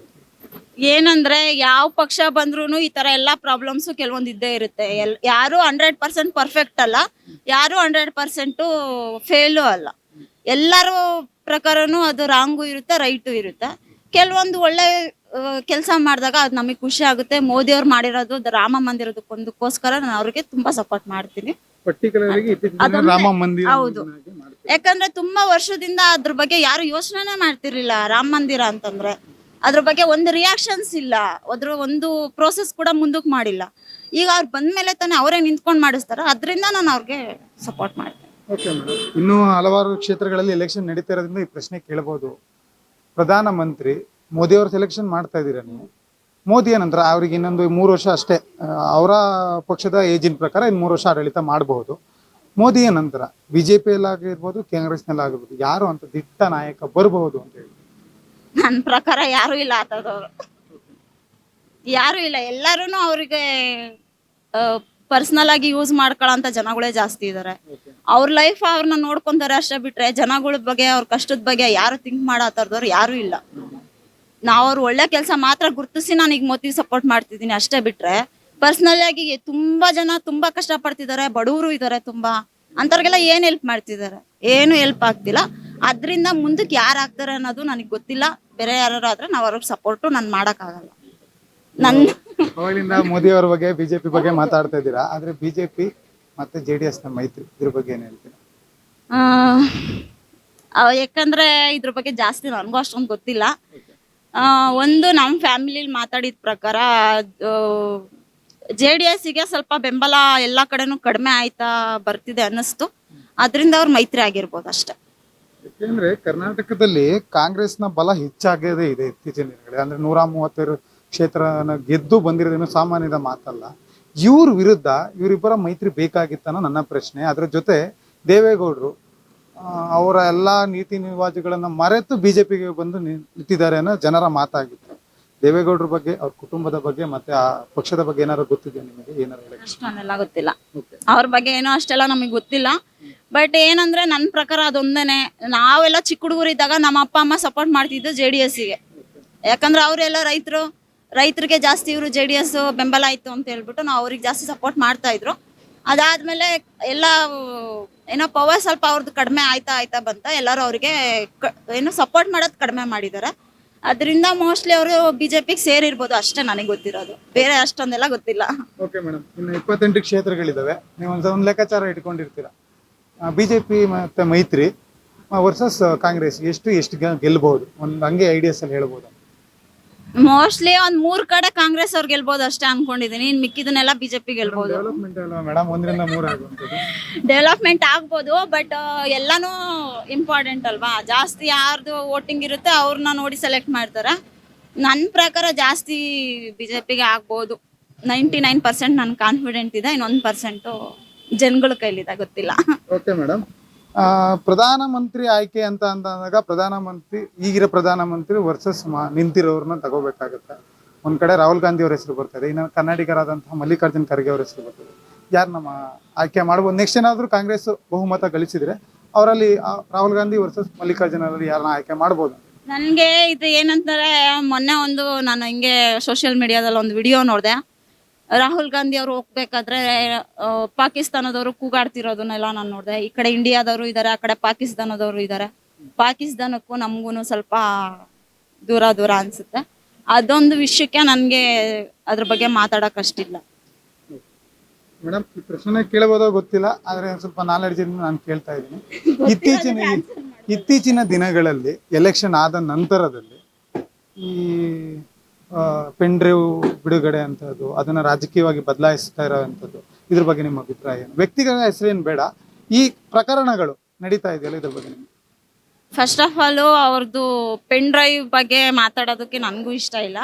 ಏನಂದ್ರೆ ಯಾವ ಪಕ್ಷ ಬಂದ್ರೂ ಈ ತರ ಎಲ್ಲಾ ಪ್ರಾಬ್ಲಮ್ಸ್ ಕೆಲವೊಂದು ಇದ್ದೇ ಇರುತ್ತೆ. ಯಾರು 100% ಪರ್ಫೆಕ್ಟ್ ಅಲ್ಲ, ಯಾರು 100% ಫೇಲು ಅಲ್ಲ. ಎಲ್ಲರೂ ಪ್ರಕಾರನು ಅದು ರಾಂಗು ಇರುತ್ತೆ, ರೈಟು ಇರುತ್ತೆ. ಕೆಲವೊಂದು ಒಳ್ಳೆ ಕೆಲಸ ಮಾಡಿದಾಗ ಅದು ನಮಗೆ ಖುಷಿ ಆಗುತ್ತೆ. ಮೋದಿ ಅವ್ರು ಮಾಡಿರೋದು ರಾಮ ಮಂದಿರದಕ್ಕೊಂದಕ್ಕೋಸ್ಕರ ನಾನು ಅವ್ರಿಗೆ ತುಂಬಾ ಸಪೋರ್ಟ್ ಮಾಡ್ತೀನಿ. ಹೌದು, ಯಾಕಂದ್ರೆ ತುಂಬಾ ವರ್ಷದಿಂದ ಅದ್ರ ಬಗ್ಗೆ ಯಾರು ಯೋಚನೆ ಮಾಡ್ತಿರ್ಲಿಲ್ಲ. ರಾಮ ಮಂದಿರ ಅಂತಂದ್ರೆ ಅದ್ರ ಬಗ್ಗೆ ಒಂದು ರಿಯಾಕ್ಷನ್ಸ್ ಇಲ್ಲ, ಅದ್ರ ಒಂದು ಪ್ರೋಸೆಸ್ ಕೂಡ ಮುಂದಕ್ಕೆ ಮಾಡಿಲ್ಲ. ಈಗ ಅವ್ರು ಬಂದ್ಮೇಲೆ ತಾನೇ ಅವರೇ ನಿಂತ್ಕೊಂಡು ಮಾಡಿಸ್ತಾರ, ಅದರಿಂದ ನಾನು ಅವ್ರಿಗೆ ಸಪೋರ್ಟ್ ಮಾಡ್ತೇನೆ. Okay madam. ಇನ್ನೂ ಹಲವಾರು ಕ್ಷೇತ್ರಗಳಲ್ಲಿ ಎಲೆಕ್ಷನ್ ನಡೀತಾ ಇರೋದ್ರಿಂದ ಈ ಪ್ರಶ್ನೆ ಕೇಳಬಹುದು. ಪ್ರಧಾನ ಮಂತ್ರಿ ಮೋದಿ ಅವ್ರ ಸೆಲೆಕ್ಷನ್ ಮಾಡ್ತಾ ಇದ್ದೀರಾ ನೀವು. ಮೋದಿಯ ನಂತರ ಅವ್ರಿಗೆ ಇನ್ನೊಂದು 3 ವರ್ಷ ಅಷ್ಟೇ, ಅವರ ಪಕ್ಷದ ಏಜಿನ ಪ್ರಕಾರ ಇನ್ನು 3 ವರ್ಷ ಆಡಳಿತ ಮಾಡಬಹುದು. ಮೋದಿಯ ನಂತರ ಬಿಜೆಪಿಯಲ್ಲಾಗಿರ್ಬೋದು, ಕಾಂಗ್ರೆಸ್ನಲ್ಲಾಗಿರ್ಬೋದು, ಯಾರು ಅಂತ ದಿಟ್ಟ ನಾಯಕ ಬರಬಹುದು ಅಂತ ಹೇಳಿ? ನನ್ನ ಪ್ರಕಾರ ಯಾರು ಇಲ್ಲ ಆತದವ್ರು, ಯಾರು ಇಲ್ಲ. ಎಲ್ಲರೂ ಅವ್ರಿಗೆ ಪರ್ಸನಲ್ ಆಗಿ ಯೂಸ್ ಮಾಡ್ಕೊಳ್ಳೋಂಥ ಜನಗಳೇ ಜಾಸ್ತಿ ಇದ್ದಾರೆ. ಅವ್ರ ಲೈಫ್ ಅವ್ರನ್ನ ನೋಡ್ಕೊಂತಾರೆ ಅಷ್ಟೇ, ಬಿಟ್ರೆ ಜನಗಳ ಬಗ್ಗೆ ಅವ್ರ ಕಷ್ಟದ ಬಗ್ಗೆ ಯಾರು ಥಿಂಕ್ ಮಾಡತ್ತವ್ರು ಯಾರು ಇಲ್ಲ. ನಾವು ಅವ್ರು ಒಳ್ಳೆ ಕೆಲಸ ಮಾತ್ರ ಗುರುತಿಸಿ ನಾನು ಈಗ ಮೋದಿ ಸಪೋರ್ಟ್ ಮಾಡ್ತಿದ್ದೀನಿ ಅಷ್ಟೇ, ಬಿಟ್ರೆ ಪರ್ಸನಲ್ ಆಗಿ ತುಂಬಾ ಜನ ತುಂಬಾ ಕಷ್ಟ ಪಡ್ತಿದ್ದಾರೆ, ಬಡವರು ಇದ್ದಾರೆ ತುಂಬಾ, ಅಂತವ್ರಿಗೆಲ್ಲ ಏನ್ ಹೆಲ್ಪ್ ಮಾಡ್ತಿದ್ದಾರೆ? ಏನು ಹೆಲ್ಪ್ ಆಗ್ತಿಲ್ಲ. ಅದ್ರಿಂದ ಮುಂದಕ್ಕೆ ಯಾರು ಆಗ್ತಾರೆ ಅನ್ನೋದು ನನಗೆ ಗೊತ್ತಿಲ್ಲ. ಬೇರೆ ಯಾರು ಆದ್ರೆ ನಾವು ಅವ್ರಿಗೆ ಸಪೋರ್ಟು ನಾನು ಮಾಡಕ್ಕಾಗಲ್ಲ. ಅವಾಗಿಂದ ಮೋದಿ ಅವರ ಬಗ್ಗೆ, ಬಿಜೆಪಿ ಬಗ್ಗೆ ಮಾತಾಡ್ತಾ ಇದ್ದೀರಾ, ಆದ್ರೆ ಬಿಜೆಪಿ ಮತ್ತೆ JDS ನ ಮೈತ್ರಿ ಇದ್ರ ಬಗ್ಗೆ ಏನ್ ಹೇಳ್ತೀರಾ? ಯಾಕಂದ್ರೆ ಇದ್ರ ಬಗ್ಗೆ ಜಾಸ್ತಿ ನನಗೂ ಅಷ್ಟೊಂದು ಗೊತ್ತಿಲ್ಲ. ಒಂದು ನಮ್ಮ ಫ್ಯಾಮಿಲಿಲಿ ಮಾತಾಡಿದ ಪ್ರಕಾರ JDS-ಗೆ ಸ್ವಲ್ಪ ಬೆಂಬಲ ಎಲ್ಲಾ ಕಡೆನೂ ಕಡಿಮೆ ಆಯ್ತಾ ಬರ್ತಿದೆ ಅನ್ನಿಸ್ತು. ಅದರಿಂದ ಅವ್ರು ಮೈತ್ರಿ ಆಗಿರ್ಬೋದು ಅಷ್ಟೇ. ಯಾಕೆಂದ್ರೆ ಕರ್ನಾಟಕದಲ್ಲಿ ಕಾಂಗ್ರೆಸ್ನ ಬಲ ಹೆಚ್ಚಾಗದೇ ಇದೆ ಇತ್ತೀಚಿನ ದಿನಗಳಲ್ಲಿ. ಅಂದ್ರೆ 132 ಕ್ಷೇತ್ರನ ಗೆದ್ದು ಬಂದಿರೋದೇನು ಸಾಮಾನ್ಯದ ಮಾತಲ್ಲ. ಇವ್ರ ವಿರುದ್ಧ ಇವರಿಬ್ಬರ ಮೈತ್ರಿ ಬೇಕಾಗಿತ್ತನ್ನೋ ನನ್ನ ಪ್ರಶ್ನೆ. ಅದ್ರ ಜೊತೆ ದೇವೇಗೌಡರು ಅವರ ಎಲ್ಲಾ ನೀತಿ ನಿವಾಜುಗಳನ್ನ ಮರೆತು ಬಿಜೆಪಿಗೆ ಬಂದು ನಿಂತಿದ್ದಾರೆ ಅನ್ನೋ ಜನರ ಮಾತಾಗಿತ್ತು. ದೇವೇಗೌಡರ ಬಗ್ಗೆ, ಅವ್ರ ಕುಟುಂಬದ ಬಗ್ಗೆ, ಮತ್ತೆ ಆ ಪಕ್ಷದ ಬಗ್ಗೆ ಏನಾದ್ರು ಗೊತ್ತಿದೆ ನಿಮಗೆ? ಏನಾದ್ರು ಅಷ್ಟೊಂದೆಲ್ಲ ಗೊತ್ತಿಲ್ಲ ಅವ್ರ ಬಗ್ಗೆ, ಏನೋ ಅಷ್ಟೆಲ್ಲ ನಮಗೆ ಗೊತ್ತಿಲ್ಲ. ಬಟ್ ಏನಂದ್ರೆ ನನ್ನ ಪ್ರಕಾರ ಅದೊಂದೇನೆ, ನಾವೆಲ್ಲ ಚಿಕ್ಕ ಹುಡುಗರಿದ್ದಾಗ ನಮ್ಮ ಅಪ್ಪ ಅಮ್ಮ ಸಪೋರ್ಟ್ ಮಾಡ್ತಿದ್ದು JDS-ಗೆ. ಯಾಕಂದ್ರೆ ಅವರೆಲ್ಲ ರೈತರಿಗೆ ಜಾಸ್ತಿ ಇವರು JDS ಬೆಂಬಲ ಆಯ್ತು ಅಂತ ಹೇಳ್ಬಿಟ್ಟು ನಾವು ಅವ್ರಿಗೆ ಜಾಸ್ತಿ ಸಪೋರ್ಟ್ ಮಾಡ್ತಾ ಇದ್ರು. ಅದಾದ್ಮೇಲೆ ಎಲ್ಲ ಏನೋ ಪವರ್ ಸ್ವಲ್ಪ ಅವ್ರದ್ದು ಕಡಿಮೆ ಆಯ್ತಾ ಬಂತ, ಎಲ್ಲರೂ ಅವ್ರಿಗೆ ಏನು ಸಪೋರ್ಟ್ ಮಾಡೋದು ಕಡಿಮೆ ಮಾಡಿದ್ದಾರೆ. ಅದರಿಂದ ಮೋಸ್ಟ್ಲಿ ಅವರು ಬಿಜೆಪಿಗೆ ಸೇರಿರ್ಬೋದು ಅಷ್ಟೇ ನನಗೆ ಗೊತ್ತಿರೋದು, ಬೇರೆ ಅಷ್ಟೊಂದೆಲ್ಲ ಗೊತ್ತಿಲ್ಲ. ಓಕೆ ಮೇಡಮ್, ಇನ್ನು 28 ಕ್ಷೇತ್ರಗಳಿದಾವೆ. ನೀವು ಒಂದು ಲೆಕ್ಕಾಚಾರ ಇಟ್ಕೊಂಡಿರ್ತೀರಾ, ಬಿಜೆಪಿ ಮತ್ತೆ ಮೈತ್ರಿ ವರ್ಸಸ್ ಕಾಂಗ್ರೆಸ್ ಎಷ್ಟು ಗೆಲ್ಬಹುದು? ಒಂದು ಹಂಗೆ ಐಡಿಯಾಸ್ ಅಲ್ಲಿ ಹೇಳ್ಬೋದು. ಮೋಸ್ಟ್ಲಿ ಒಂದ್ 3 ಕಡೆ ಕಾಂಗ್ರೆಸ್ ಅವ್ರು ಗೆಲ್ಬಹುದು ಅಷ್ಟೇ ಅನ್ಕೊಂಡಿದೀನಿ. ಇನ್ ಮಿಕ್ಕಿದನ್ನೆಲ್ಲ ಬಿಜೆಪಿ ಗೆಲ್ಬಹುದು. ಡೆವಲಪ್ಮೆಂಟ್ ಅಲ್ವಾ ಮೇಡಮ್, 1 ರಿಂದ 3 ಆಗುವಂಥದ್ದು? ಡೆವಲಪ್ಮೆಂಟ್ ಆಗ್ಬೋದು, ಬಟ್ ಎಲ್ಲಾನು ಇಂಪಾರ್ಟೆಂಟ್ ಅಲ್ವಾ. ಜಾಸ್ತಿ ಯಾರ್ದು ವೋಟಿಂಗ್ ಇರುತ್ತೆ ಅವ್ರನ್ನ ನೋಡಿ ಸೆಲೆಕ್ಟ್ ಮಾಡ್ತಾರೆ. ನನ್ನ ಪ್ರಕಾರ ಜಾಸ್ತಿ ಬಿಜೆಪಿಗೆ ಆಗ್ಬೋದು. 99% ನನ್ ಕಾನ್ಫಿಡೆಂಟ್ ಇದೆ. ಇನ್ನೊಂದು 1% ಜನಗಳ ಕೈಲಿದೆ, ಗೊತ್ತಿಲ್ಲ. ಓಕೆ ಮೇಡಮ್, ಪ್ರಧಾನಮಂತ್ರಿ ಆಯ್ಕೆ ಅಂತ ಅಂದಾಗ ಪ್ರಧಾನಮಂತ್ರಿ, ಈಗಿರೋ ಪ್ರಧಾನಮಂತ್ರಿ ವರ್ಸಸ್ ನಿಂತಿರೋರನ್ನ ತಗೋಬೇಕಾಗುತ್ತೆ. ಒಂದ್ ಕಡೆ ರಾಹುಲ್ ಗಾಂಧಿ ಅವ್ರ ಹೆಸರು ಬರ್ತದೆ, ಇನ್ನು ಕನ್ನಡಿಗರಾದಂತಹ ಮಲ್ಲಿಕಾರ್ಜುನ್ ಖರ್ಗೆ ಅವ್ರ ಹೆಸರು ಬರ್ತದೆ. ಯಾರು ನಮ್ಮ ಆಯ್ಕೆ ಮಾಡ್ಬೋದು? ನೆಕ್ಸ್ಟ್ ಏನಾದ್ರು ಕಾಂಗ್ರೆಸ್ ಬಹುಮತ ಗಳಿಸಿದ್ರೆ ಅವರಲ್ಲಿ ರಾಹುಲ್ ಗಾಂಧಿ ವರ್ಸಸ್ ಮಲ್ಲಿಕಾರ್ಜುನ್ ಅವರಲ್ಲಿ ಯಾರನ್ನ ಆಯ್ಕೆ ಮಾಡ್ಬೋದು? ನನ್ಗೆ ಇದು ಏನಂತಾರೆ, ಮೊನ್ನೆ ನಾನು ಹಿಂಗೆ ಸೋಷಿಯಲ್ ಮೀಡಿಯಾದಲ್ಲಿ ಒಂದು ವಿಡಿಯೋ ನೋಡಿದೆ. ರಾಹುಲ್ ಗಾಂಧಿ ಅವರು ಹೋಗ್ಬೇಕಾದ್ರೆ ಪಾಕಿಸ್ತಾನದವರು ಕೂಗಾಡ್ತಿರೋದನ್ನೆಲ್ಲ ನಾನು ನೋಡಿದೆ. ಈ ಕಡೆ ಇಂಡಿಯಾದವರು ಇದ್ದಾರೆ, ಆ ಕಡೆ ಪಾಕಿಸ್ತಾನದವರು ಇದ್ದಾರೆ. ಪಾಕಿಸ್ತಾನಕ್ಕೂ ನಮಗೂ ಸ್ವಲ್ಪ ದೂರ ಅನ್ಸುತ್ತೆ. ಅದೊಂದು ವಿಷಯಕ್ಕೆ ನನಗೆ ಅದ್ರ ಬಗ್ಗೆ ಮಾತಾಡಕ್ ಅಷ್ಟಿಲ್ಲ. ಮೇಡಮ್, ಈ ಪ್ರಶ್ನೆ ಕೇಳಬಹುದೋ ಗೊತ್ತಿಲ್ಲ, ಆದ್ರೆ ಸ್ವಲ್ಪ ನಾಲೆಡ್ಜ್ ಇಂದ ನಾನು ಕೇಳ್ತಾ ಇದ್ದೀನಿ. ಇತ್ತೀಚಿನ ದಿನಗಳಲ್ಲಿ ಎಲೆಕ್ಷನ್ ಆದ ನಂತರದಲ್ಲಿ ಈ ಪೆನ್ ಡ್ರೈವ್ ಬಿಡುಗಡೆ ಅಂತದ್ದು, ಅದನ್ನ ರಾಜಕೀಯವಾಗಿ ಬದಲಾಯಿಸ್ತಾ ಇರೋವಂಥದ್ದು, ಇದ್ರ ಬಗ್ಗೆ ನಿಮ್ಮ ಅಭಿಪ್ರಾಯ ಏನು? ವ್ಯಕ್ತಿಗಳ ಹೆಸರೇನು ಬೇಡ, ಈ ಪ್ರಕರಣಗಳು ನಡೀತಾ ಇದೆಯಲ್ಲ, ಇದ್ರ ಬಗ್ಗೆ ನಿಮ್ಗೆ? ಫಸ್ಟ್ ಆಫ್ ಆಲ್ ಅವ್ರದ್ದು ಪೆನ್ ಡ್ರೈವ್ ಬಗ್ಗೆ ಮಾತಾಡೋದಕ್ಕೆ ನನಗೂ ಇಷ್ಟ ಇಲ್ಲ.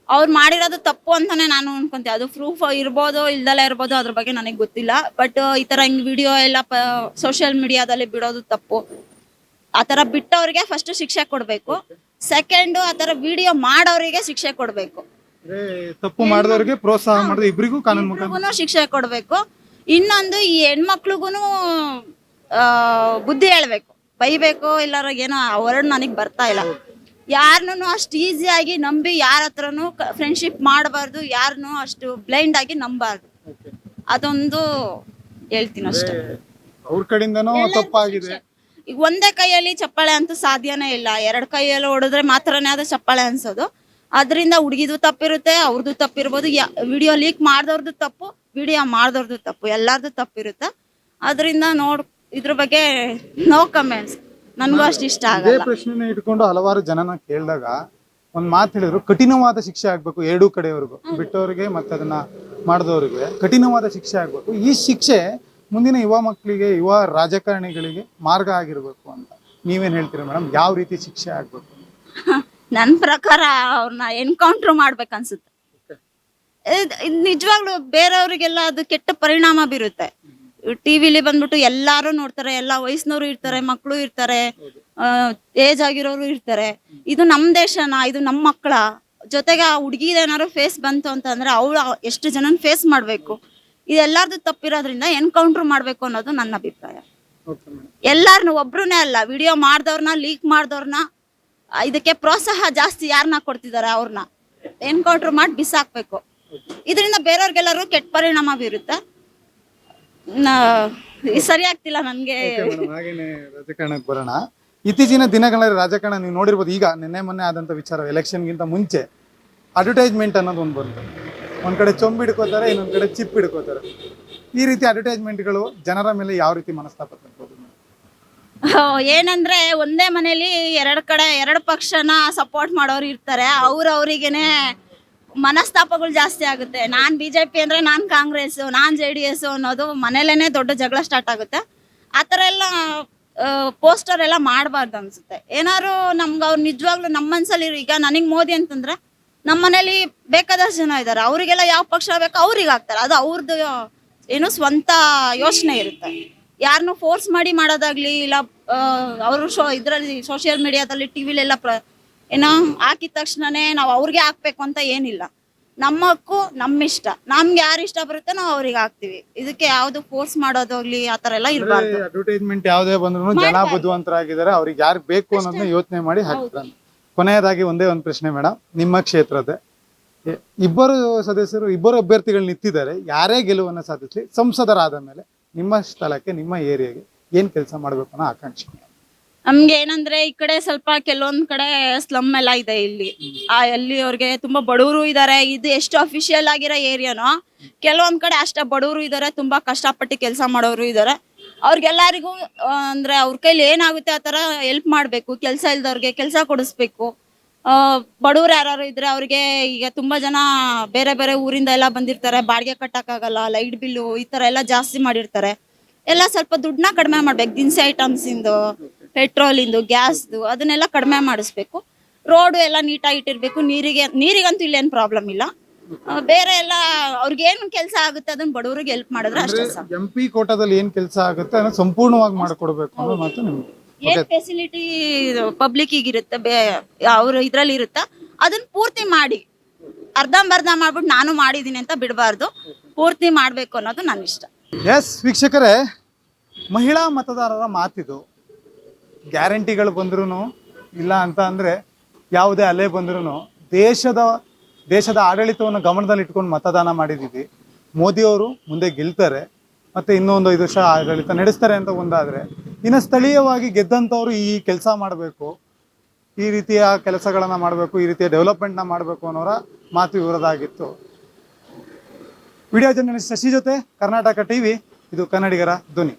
ಅವ್ರು ಮಾಡಿರೋದು ತಪ್ಪು ಅಂತಾನೆ ನಾನು ಅನ್ಕೊಂತೀನಿ. ಅದು ಪ್ರೂಫ್ ಇರ್ಬೋದು, ಇಲ್ದಲ್ಲೇ ಇರ್ಬೋದು, ಅದ್ರ ಬಗ್ಗೆ ನನಗೆ ಗೊತ್ತಿಲ್ಲ. ಬಟ್ ಈ ತರ ಹಿಂಗ್ ವಿಡಿಯೋ ಎಲ್ಲ ಸೋಷಿಯಲ್ ಮೀಡಿಯಾದಲ್ಲಿ ಬಿಡೋದು ತಪ್ಪು. ಆ ತರ ಬಿಟ್ಟವ್ರಿಗೆ ಫಸ್ಟ್ ಶಿಕ್ಷೆ ಕೊಡ್ಬೇಕು. ಸೆಕೆಂಡ್, ಆ ತರ ವಿಡಿಯೋ ಮಾಡೋರಿಗೆ ಶಿಕ್ಷೆ ಕೊಡ್ಬೇಕು. ತಪ್ಪು ಮಾಡಿದವರಿಗೆ ಪ್ರೋತ್ಸಾಹ ಮಾಡಿದ ಇಬ್ಬರಿಗೂ ಕಾನೂನು ಮುಖಾಂತರ ಶಿಕ್ಷೆ ಕೊಡ್ಬೇಕು. ಇನ್ನೊಂದು, ಈ ಹೆಣ್ಮಕ್ಳಿಗೂನು ಬುದ್ಧಿ ಹೇಳ್ಬೇಕು, ಬೈಬೇಕು. ಇಲ್ಲಾರ ಏನೋ ವರ್ಡ್ ನನಗೆ ಬರ್ತಾ ಇಲ್ಲ. ಯಾರನ್ನೂ ಅಷ್ಟು ಈಸಿಯಾಗಿ ನಂಬಿ ಯಾರ ಹತ್ರನೂ ಫ್ರೆಂಡ್ಶಿಪ್ ಮಾಡಬಾರ್ದು, ಯಾರನ್ನೂ ಅಷ್ಟು ಬ್ಲೈಂಡ್ ಆಗಿ ನಂಬಾರ್ದು. ಅದೊಂದು ಹೇಳ್ತೀನಿ ಅಷ್ಟೇ. ಅವ್ರ ಕಡೆಯಿಂದನೂ ತಪ್ಪಾಗಿದೆ. ಈಗ ಒಂದೇ ಕೈಯಲ್ಲಿ ಚಪ್ಪಾಳೆ ಅಂತೂ ಸಾಧ್ಯನೇ ಇಲ್ಲ. 2 ಕೈಯಲ್ಲಿ ಹೊಡೆದ್ರೆ ಮಾತ್ರನೇ ಅದು ಚಪ್ಪಾಳೆ ಅನ್ಸೋದು. ಅದರಿಂದ ಹುಡುಗಿದು ತಪ್ಪಿರುತ್ತೆ, ಅವ್ರದ್ದು ತಪ್ಪಿರ್ಬೋದು, ವಿಡಿಯೋ ಲೀಕ್ ಮಾಡಿದವ್ರದ್ದು ತಪ್ಪು, ವಿಡಿಯೋ ಮಾಡಿದವ್ರದ್ದು ತಪ್ಪು, ಎಲ್ಲಾರ್ದು ತಪ್ಪಿರುತ್ತೆ. ಅದರಿಂದ ಇದ್ರ ಬಗ್ಗೆ ನೋ ಕಮೆಂಟ್ಸ್. ನನ್ಗೂ ಅಷ್ಟು ಇಷ್ಟ ಆಗಲ್ಲ. ಪ್ರಶ್ನೆ ಇಟ್ಕೊಂಡು ಹಲವಾರು ಜನನ ಕೇಳಿದಾಗ ಒಂದ್ ಮಾತು ಹೇಳಿದ್ರು, ಕಠಿಣವಾದ ಶಿಕ್ಷೆ ಆಗ್ಬೇಕು 2 ಕಡೆಯವರೆಗೂ, ಬಿಟ್ಟವ್ರಿಗೆ ಮತ್ತೆ ಅದನ್ನ ಮಾಡಿದವ್ರಿಗೆ ಕಠಿಣವಾದ ಶಿಕ್ಷೆ ಆಗ್ಬೇಕು. ಈ ಶಿಕ್ಷೆ ಮುಂದಿನ ಯುವ ಮಕ್ಕಳಿಗೆ, ಯುವ ರಾಜಕಾರಣಿಗಳಿಗೆ ಮಾರ್ಗ ಆಗಿರ್ಬೇಕು ಅಂತ ನೀವೇನ್ ಹೇಳ್ತೀರಾ ಮೇಡಮ್? ಯಾವ ರೀತಿ ಶಿಕ್ಷೆ ಆಗ್ಬೇಕು? ನನ್ ಪ್ರಕಾರ ಅವ್ರನ್ನ ಎನ್ಕೌಂಟರ್ ಮಾಡ್ಬೇಕನ್ಸುತ್ತೆ. ನಿಜವಾಗ್ಲೂ ಬೇರೆಯವ್ರಿಗೆಲ್ಲ ಅದು ಕೆಟ್ಟ ಪರಿಣಾಮ ಬೀರುತ್ತೆ. ಟಿವಿಲಿ ಬಂದ್ಬಿಟ್ಟು ಎಲ್ಲಾರು ನೋಡ್ತಾರೆ, ಎಲ್ಲಾ ವಯಸ್ಸಿನವರು ಇರ್ತಾರೆ, ಮಕ್ಕಳು ಇರ್ತಾರೆ, ಏಜ್ ಆಗಿರೋರು ಇರ್ತಾರೆ. ಇದು ನಮ್ ದೇಶನ, ಇದು ನಮ್ಮ ಮಕ್ಕಳ ಜೊತೆಗೆ ಆ ಹುಡುಗಿದ ಏನಾದ್ರು ಫೇಸ್ ಬಂತು ಅಂತಂದ್ರೆ ಅವಳು ಎಷ್ಟು ಜನನ್ ಫೇಸ್ ಮಾಡ್ಬೇಕು. ಇದೆಲ್ಲಾರ್ದು ತಪ್ಪಿರೋದ್ರಿಂದ ಎನ್ಕೌಂಟರ್ ಮಾಡ್ಬೇಕು ಅನ್ನೋದು ನನ್ನ ಅಭಿಪ್ರಾಯ. ಎಲ್ಲಾರನು ಒಬ್ರುನೇ ಅಲ್ಲ, ವಿಡಿಯೋ ಮಾಡ್ದವ್ರನ್ನ, ಲೀಕ್ ಮಾಡ್ದವ್ರನ್ನ, ಇದಕ್ಕೆ ಪ್ರೋತ್ಸಾಹ ಜಾಸ್ತಿ ಯಾರನ್ನ ಕೊಡ್ತಿದಾರೆ ಅವ್ರನ್ನ ಎನ್ಕೌಂಟರ್ ಮಾಡಿ ಬಿಸಾಕ್ಬೇಕು. ಇದರಿಂದ ಬೇರೆಯವ್ರಿಗೆಲ್ಲರೂ ಕೆಟ್ಟ ಪರಿಣಾಮ ಬೀರುತ್ತೆ. ಸರಿ ಆಗ್ತಿಲ್ಲ ನನ್ಗೆ. ಹಾಗೇನೆ ರಾಜಕಾರಣಕ್ಕೆ ಬರೋಣ. ಇತ್ತೀಚಿನ ದಿನಗಳಲ್ಲಿ ರಾಜಕಾರಣ ನೀವು ನೋಡಿರ್ಬೋದು. ಈಗ ನಿನ್ನೆ ಮೊನ್ನೆ ಆದಂತ ವಿಚಾರ, ಎಲೆಕ್ಷನ್ಗಿಂತ ಮುಂಚೆ ಅಡ್ವರ್ಟೈಸ್ಮೆಂಟ್ ಅನ್ನೋದು ಒಂದು ಬಂತು. ಒಂದ್ ಕಡೆ ಚೊಂಬು ಹಿಡ್ಕೋತಾರೆ, ಇನ್ನೊಂದ್ ಕಡೆ ಚಿಪ್ ಹಿಡ್ಕೋತಾರೆ. ಈ ರೀತಿ ಅಡ್ವರ್ಟೈಸ್ಮೆಂಟ್ಗಳು ಜನರ ಮೇಲೆ ಯಾವ ರೀತಿ ಮನಸ್ತಾಪ ತರ್ಬೋದು? ಏನಂದ್ರೆ ಒಂದೇ ಮನೇಲಿ ಎರಡು ಪಕ್ಷನ ಸಪೋರ್ಟ್ ಮಾಡೋರು ಇರ್ತಾರೆ. ಅವ್ರಿಗೇನೆ ಮನಸ್ತಾಪಗಳು ಜಾಸ್ತಿ ಆಗುತ್ತೆ. ನಾನ್ ಬಿಜೆಪಿ ಅಂದ್ರೆ ನಾನ್ ಕಾಂಗ್ರೆಸ್, ನಾನ್ JDS ಅನ್ನೋದು ಮನೇಲೇನೆ ದೊಡ್ಡ ಜಗಳ ಸ್ಟಾರ್ಟ್ ಆಗುತ್ತೆ. ಆತರ ಎಲ್ಲ ಪೋಸ್ಟರ್ ಎಲ್ಲ ಮಾಡಬಾರ್ದು ಅನ್ಸುತ್ತೆ. ಏನಾದ್ರು ನಮ್ಗೆ ಅವ್ರು ನಿಜವಾಗ್ಲೂ ನಮ್ಮ ಮನ್ಸಲ್ಲಿ ಈಗ ನನಗ್ ಮೋದಿ ಅಂತಂದ್ರೆ ನಮ್ಮ ಮನೇಲಿ ಬೇಕಾದಷ್ಟು ಜನ ಇದ್ದಾರೆ, ಅವರಿಗೆಲ್ಲ ಯಾವ ಪಕ್ಷ ಬೇಕೋ ಅವ್ರಿಗೆ ಹಾಕ್ತಾರೆ. ಅದು ಅವ್ರದ್ದು ಏನು ಸ್ವಂತ ಯೋಚನೆ ಇರುತ್ತೆ. ಯಾರನ್ನು ಫೋರ್ಸ್ ಮಾಡಿ ಮಾಡೋದಾಗ್ಲಿ ಇಲ್ಲ, ಅವರು ಇದರಲ್ಲಿ ಸೋಷಿಯಲ್ ಮೀಡಿಯಾದಲ್ಲಿ ಟಿವಿಲೆಲ್ಲ ಏನೋ ಹಾಕಿದ ತಕ್ಷಣನೇ ನಾವು ಅವ್ರಿಗೆ ಹಾಕ್ಬೇಕು ಅಂತ ಏನಿಲ್ಲ. ನಮ್ಮ ಹಕ್ಕು, ನಮ್ಮ ಇಷ್ಟ. ನಮ್ಗೆ ಯಾರು ಇಷ್ಟ ಬರುತ್ತೆ ನಾವು ಅವ್ರಿಗೆ ಹಾಕ್ತಿವಿ. ಇದಕ್ಕೆ ಯಾವ್ದು ಫೋರ್ಸ್ ಮಾಡೋದಾಗ್ಲಿ ಆತರ ಎಲ್ಲ ಇರಬಾರ್ದು. ಅಡ್ವರ್ಟೈಸ್ಮೆಂಟ್ ಯಾವ್ದೇ ಬಂದ್ರು ಜನ ಬುದ್ಧಿವಂತರಾಗಿದ್ದಾರೆ, ಅವ್ರಿಗೆ ಯಾರು ಬೇಕು ಅನ್ನೋದನ್ನ ಯೋಚನೆ ಮಾಡಿ ಹಾಕ್ತಾರೆ. ಕೊನೆಯದಾಗಿ ಒಂದೇ ಒಂದು ಪ್ರಶ್ನೆ ಮೇಡಮ್, ನಿಮ್ಮ ಕ್ಷೇತ್ರದ ಇಬ್ಬರು ಅಭ್ಯರ್ಥಿಗಳು ನಿಂತಿದ್ದಾರೆ. ಯಾರೇ ಗೆಲುವನ್ನು ಸಾಧಿಸಲಿ, ಸಂಸದರಾದ ಮೇಲೆ ನಿಮ್ಮ ಸ್ಥಳಕ್ಕೆ, ನಿಮ್ಮ ಏರಿಯಾಗೆ ಏನ್ ಕೆಲಸ ಮಾಡ್ಬೇಕು ಅನ್ನೋ ಆಕಾಂಕ್ಷೆ? ನಮ್ಗೆ ಏನಂದ್ರೆ ಈ ಕಡೆ ಸ್ವಲ್ಪ ಕೆಲವೊಂದ್ ಕಡೆ ಸ್ಲಮ್ ಎಲ್ಲ ಇದೆ ಇಲ್ಲಿ. ಅಲ್ಲಿ ಅವ್ರಿಗೆ ತುಂಬಾ ಬಡವರು ಇದಾರೆ. ಇದು ಎಷ್ಟು ಅಫಿಷಿಯಲ್ ಆಗಿರೋ ಏರಿಯಾನೋ, ಕೆಲವೊಂದ್ ಕಡೆ ಅಷ್ಟ ಬಡವರು ಇದಾರೆ, ತುಂಬಾ ಕಷ್ಟಪಟ್ಟು ಕೆಲಸ ಮಾಡೋರು ಇದಾರೆ. ಅವ್ರಿಗೆಲ್ಲರಿಗೂ ಅಂದ್ರೆ ಅವ್ರ ಕೈಲಿ ಏನಾಗುತ್ತೆ ಆತರ ಹೆಲ್ಪ್ ಮಾಡ್ಬೇಕು. ಕೆಲಸ ಇಲ್ದವ್ರಿಗೆ ಕೆಲಸ ಕೊಡಿಸ್ಬೇಕು. ಬಡವ್ರು ಯಾರು ಇದ್ರೆ ಅವ್ರಿಗೆ, ಈಗ ತುಂಬಾ ಜನ ಬೇರೆ ಬೇರೆ ಊರಿಂದ ಎಲ್ಲ ಬಂದಿರ್ತಾರೆ, ಬಾಡಿಗೆ ಕಟ್ಟಕ್ಕಾಗಲ್ಲ, ಲೈಟ್ ಬಿಲ್ಲು ಈ ತರ ಎಲ್ಲ ಜಾಸ್ತಿ ಮಾಡಿರ್ತಾರೆ. ಎಲ್ಲ ಸ್ವಲ್ಪ ದುಡ್ಡನ್ನ ಕಡಿಮೆ ಮಾಡ್ಬೇಕು. ದಿನಸಿ ಐಟಮ್ಸ್ ಇಂದು, ಪೆಟ್ರೋಲ್ ಇಂದು, ಗ್ಯಾಸ್ದು ಅದನ್ನೆಲ್ಲ ಕಡಿಮೆ ಮಾಡಿಸ್ಬೇಕು. ರೋಡ್ ಎಲ್ಲ ನೀಟಾಗಿ ಇಟ್ಟಿರ್ಬೇಕು. ನೀರಿಗಂತೂ ಇಲ್ಲೇನು ಪ್ರಾಬ್ಲಮ್ ಇಲ್ಲ. ಬೇರೆ ಎಲ್ಲ ಅವ್ರಿಗೆ ಏನ್ ಕೆಲಸ ಆಗುತ್ತೆ ಅದನ್ನ ಬಡವರಿಗೆ ಹೆಲ್ಪ್ ಮಾಡಿದ್ರೆ ಅಷ್ಟೇ ಸಾಕು. MP ಕೋಟಾದಲ್ಲಿ ಏನ್ ಕೆಲಸ ಆಗುತ್ತೆ ಅದನ್ನ ಸಂಪೂರ್ಣವಾಗಿ ಮಾಡಿಕೊಡ್ಬೇಕು ಅನ್ನೋ ಮಾತು ನಿಮ್ಗೆ. ಏನ್ ಫೆಸಿಲಿಟಿ ಪಬ್ಲಿಕ್ ಇರುತ್ತೆ, ಅವ್ರ ಇದ್ರಲ್ಲಿ ಇರುತ್ತೆ, ಅದನ್ನ ಪೂರ್ತಿ ಮಾಡಿ. ಅರ್ಧಂಬರ್ಧ ಮಾಡ್ಬಿಟ್ಟು ನಾನು ಮಾಡಿದೀನಿ ಅಂತ ಬಿಡಬಾರ್ದು. ಪೂರ್ತಿ ಮಾಡ್ಬೇಕು ಅನ್ನೋದು ನನ್ನ ಇಷ್ಟ. ಎಸ್ ವೀಕ್ಷಕರೇ, ಮಹಿಳಾ ಮತದಾರರ ಮಾತಿದು. ಗ್ಯಾರಂಟಿಗಳು ಬಂದ್ರೂ ಇಲ್ಲ ಅಂತ ಅಂದರೆ, ಯಾವುದೇ ಅಲೆ ಬಂದ್ರೂ ದೇಶದ ಆಡಳಿತವನ್ನು ಗಮನದಲ್ಲಿ ಇಟ್ಕೊಂಡು ಮತದಾನ ಮಾಡಿದ್ದೀವಿ. ಮೋದಿಯವರು ಮುಂದೆ ಗೆಲ್ತಾರೆ, ಮತ್ತು ಇನ್ನೊಂದು 5 ವರ್ಷ ಆಡಳಿತ ನಡೆಸ್ತಾರೆ ಅಂತ ಒಂದಾದರೆ, ಇನ್ನು ಸ್ಥಳೀಯವಾಗಿ ಗೆದ್ದಂಥವ್ರು ಈ ಕೆಲಸ ಮಾಡಬೇಕು, ಈ ರೀತಿಯ ಕೆಲಸಗಳನ್ನು ಮಾಡಬೇಕು, ಈ ರೀತಿಯ ಡೆವಲಪ್ಮೆಂಟ್ನ ಮಾಡಬೇಕು ಅನ್ನೋರ ಮಾತು ಇವರದಾಗಿತ್ತು. ವಿಡಿಯೋ ಜರ್ನಲಿಸ್ಟ್ ಶಶಿ ಜೊತೆ ಕರ್ನಾಟಕ TV, ಇದು ಕನ್ನಡಿಗರ ಧ್ವನಿ.